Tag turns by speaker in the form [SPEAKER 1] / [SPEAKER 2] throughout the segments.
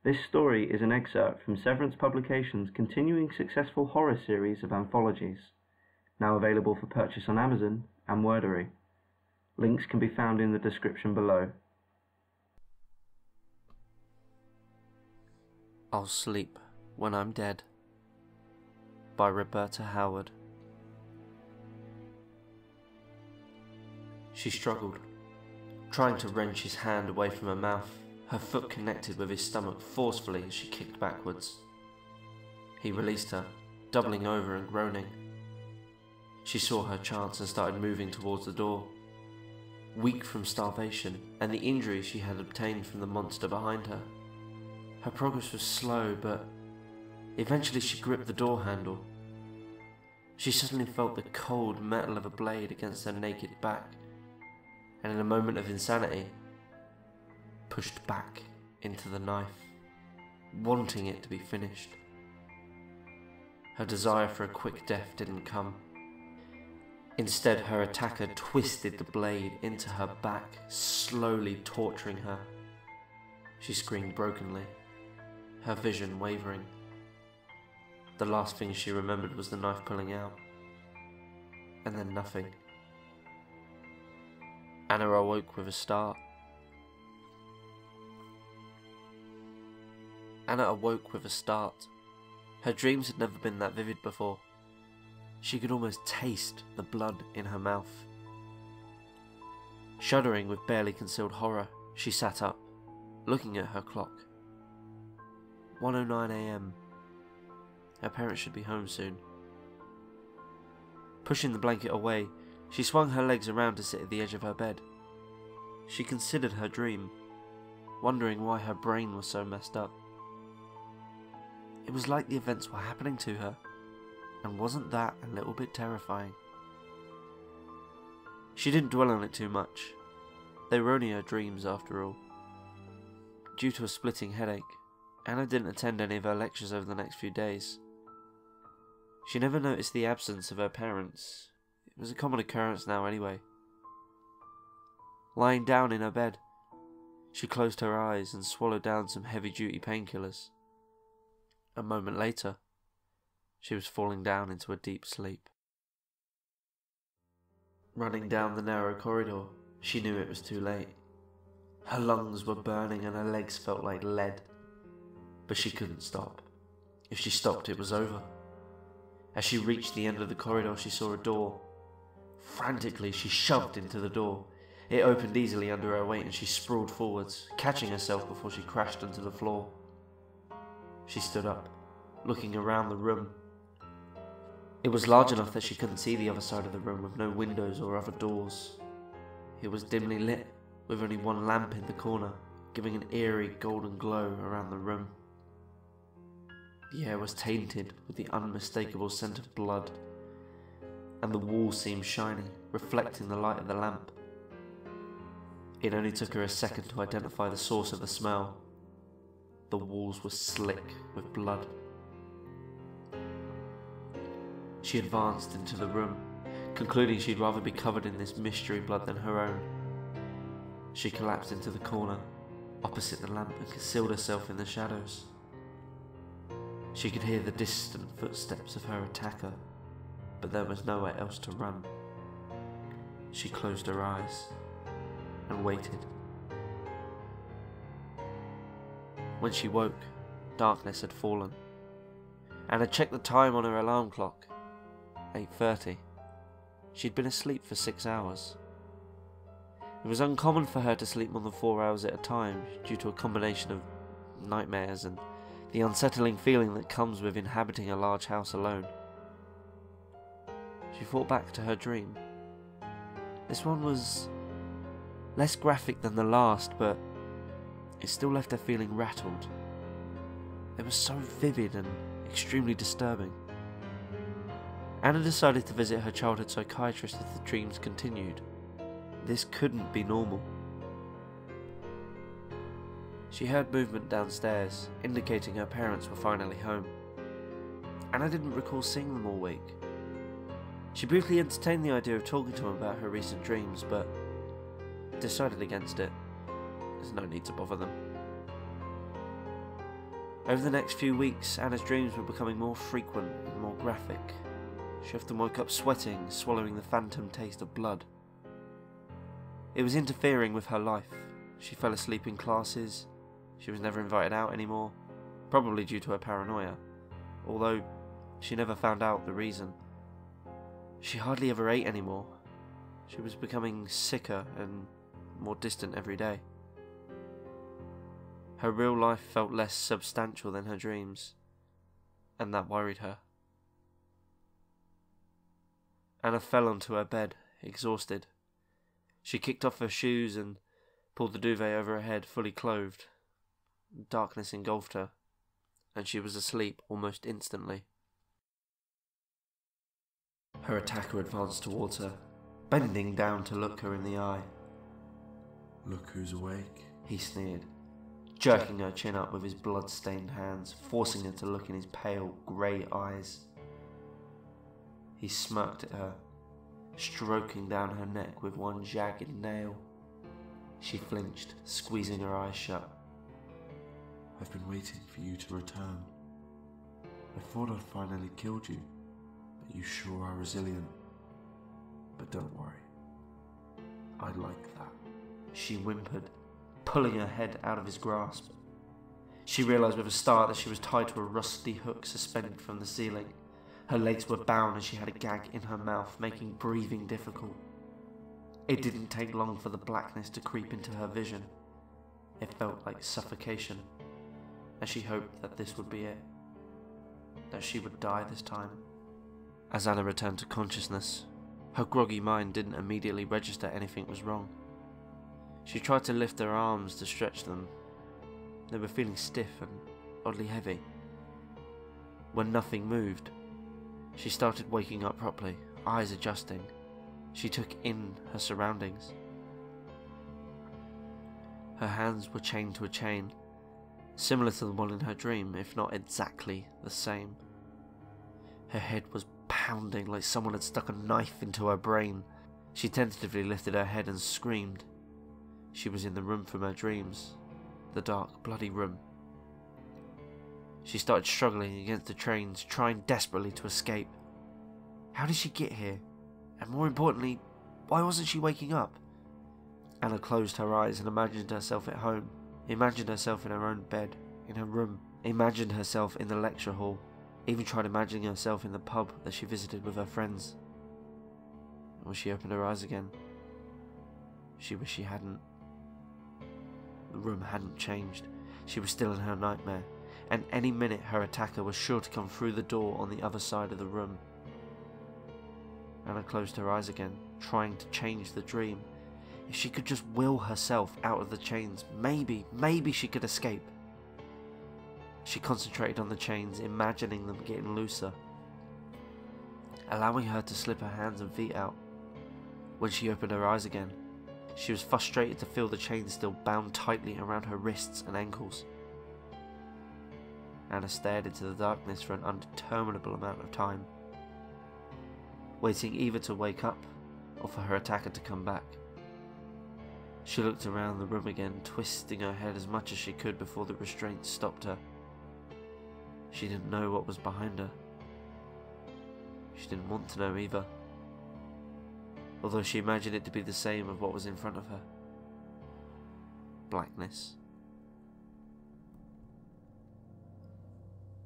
[SPEAKER 1] This story is an excerpt from Severance Publications' continuing successful horror series of anthologies, now available for purchase on Amazon and Wordery. Links can be found in the description below.
[SPEAKER 2] I'll Sleep When I'm Dead by Roberta Howard. She struggled, trying to wrench his hand away from her mouth. Her foot connected with his stomach forcefully as she kicked backwards. He released her, doubling over and groaning. She saw her chance and started moving towards the door. Weak from starvation and the injuries she had obtained from the monster behind her, her progress was slow, but eventually she gripped the door handle. She suddenly felt the cold metal of a blade against her naked back, and in a moment of insanity, pushed back into the knife, wanting it to be finished. Her desire for a quick death didn't come. Instead, her attacker twisted the blade into her back, slowly torturing her. She screamed brokenly, her vision wavering. The last thing she remembered was the knife pulling out, and then nothing. Anna awoke with a start. Her dreams had never been that vivid before. She could almost taste the blood in her mouth. Shuddering with barely concealed horror, she sat up, looking at her clock. 1:09 a.m. Her parents should be home soon. Pushing the blanket away, she swung her legs around to sit at the edge of her bed. She considered her dream, wondering why her brain was so messed up. It was like the events were happening to her, and wasn't that a little bit terrifying? She didn't dwell on it too much. They were only her dreams after all. Due to a splitting headache, Anna didn't attend any of her lectures over the next few days. She never noticed the absence of her parents. It was a common occurrence now anyway. Lying down in her bed, she closed her eyes and swallowed down some heavy-duty painkillers. A moment later, she was falling down into a deep sleep. Running down the narrow corridor, she knew it was too late. Her lungs were burning and her legs felt like lead. But she couldn't stop. If she stopped, it was over. As she reached the end of the corridor, she saw a door. Frantically, she shoved into the door. It opened easily under her weight and she sprawled forwards, catching herself before she crashed onto the floor. She stood up, looking around the room. It was large enough that she couldn't see the other side of the room with no windows or other doors. It was dimly lit, with only one lamp in the corner, giving an eerie golden glow around the room. The air was tainted with the unmistakable scent of blood, and the walls seemed shiny, reflecting the light of the lamp. It only took her a second to identify the source of the smell. The walls were slick with blood. She advanced into the room, concluding she'd rather be covered in this mystery blood than her own. She collapsed into the corner, opposite the lamp, and concealed herself in the shadows. She could hear the distant footsteps of her attacker, but there was nowhere else to run. She closed her eyes and waited. When she woke, darkness had fallen. Anna checked the time on her alarm clock. 8:30. She'd been asleep for 6 hours. It was uncommon for her to sleep more than 4 hours at a time due to a combination of nightmares and the unsettling feeling that comes with inhabiting a large house alone. She thought back to her dream. This one was less graphic than the last, but it still left her feeling rattled. It was so vivid and extremely disturbing. Anna decided to visit her childhood psychiatrist if the dreams continued. This couldn't be normal. She heard movement downstairs, indicating her parents were finally home. Anna didn't recall seeing them all week. She briefly entertained the idea of talking to them about her recent dreams, but decided against it. There's no need to bother them. Over the next few weeks, Anna's dreams were becoming more frequent and more graphic. She often woke up sweating, swallowing the phantom taste of blood. It was interfering with her life. She fell asleep in classes. She was never invited out anymore, probably due to her paranoia, although she never found out the reason. She hardly ever ate anymore. She was becoming sicker and more distant every day. Her real life felt less substantial than her dreams, and that worried her. Anna fell onto her bed, exhausted. She kicked off her shoes and pulled the duvet over her head, fully clothed. Darkness engulfed her, and she was asleep almost instantly. Her attacker advanced towards her, bending down to look her in the eye.
[SPEAKER 3] "Look who's awake,"
[SPEAKER 2] he sneered, jerking her chin up with his blood-stained hands, forcing her to look in his pale, grey eyes. He smirked at her, stroking down her neck with one jagged nail. She flinched, squeezing her eyes shut.
[SPEAKER 3] "I've been waiting for you to return. I thought I'd finally killed you, but you sure are resilient. But don't worry, I like that,"
[SPEAKER 2] she whimpered, pulling her head out of his grasp. She realised with a start that she was tied to a rusty hook suspended from the ceiling. Her legs were bound and she had a gag in her mouth, making breathing difficult. It didn't take long for the blackness to creep into her vision. It felt like suffocation, and she hoped that this would be it, that she would die this time. As Anna returned to consciousness, her groggy mind didn't immediately register anything was wrong. She tried to lift her arms to stretch them. They were feeling stiff and oddly heavy. When nothing moved, she started waking up properly, eyes adjusting. She took in her surroundings. Her hands were chained to a chain, similar to the one in her dream, if not exactly the same. Her head was pounding like someone had stuck a knife into her brain. She tentatively lifted her head and screamed. She was in the room from her dreams, the dark, bloody room. She started struggling against the trains, trying desperately to escape. How did she get here? And more importantly, why wasn't she waking up? Anna closed her eyes and imagined herself at home, imagined herself in her own bed, in her room, imagined herself in the lecture hall, even tried imagining herself in the pub that she visited with her friends. And when she opened her eyes again, she wished she hadn't. The room hadn't changed. She was still in her nightmare, and any minute her attacker was sure to come through the door on the other side of the room. Anna closed her eyes again, trying to change the dream. If she could just will herself out of the chains, maybe she could escape. She concentrated on the chains, imagining them getting looser, allowing her to slip her hands and feet out. When she opened her eyes again, she was frustrated to feel the chains still bound tightly around her wrists and ankles. Anna stared into the darkness for an undeterminable amount of time, waiting either to wake up or for her attacker to come back. She looked around the room again, twisting her head as much as she could before the restraints stopped her. She didn't know what was behind her. She didn't want to know either, although she imagined it to be the same of what was in front of her. Blackness.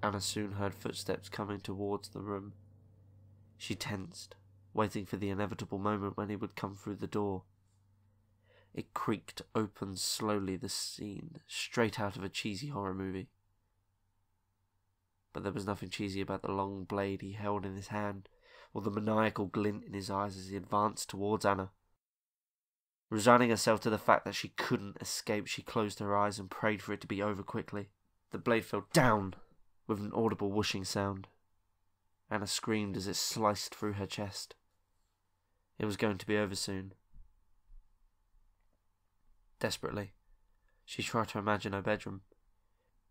[SPEAKER 2] Anna soon heard footsteps coming towards the room. She tensed, waiting for the inevitable moment when he would come through the door. It creaked open slowly, the scene straight out of a cheesy horror movie. But there was nothing cheesy about the long blade he held in his hand, or the maniacal glint in his eyes as he advanced towards Anna. Resigning herself to the fact that she couldn't escape, she closed her eyes and prayed for it to be over quickly. The blade fell down with an audible whooshing sound. Anna screamed as it sliced through her chest. It was going to be over soon. Desperately, she tried to imagine her bedroom,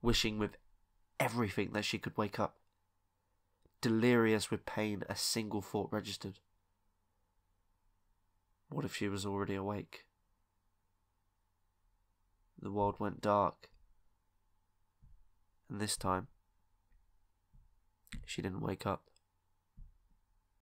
[SPEAKER 2] wishing with everything that she could wake up. Delirious with pain, a single thought registered. What if she was already awake? The world went dark, and And this time, she didn't wake up.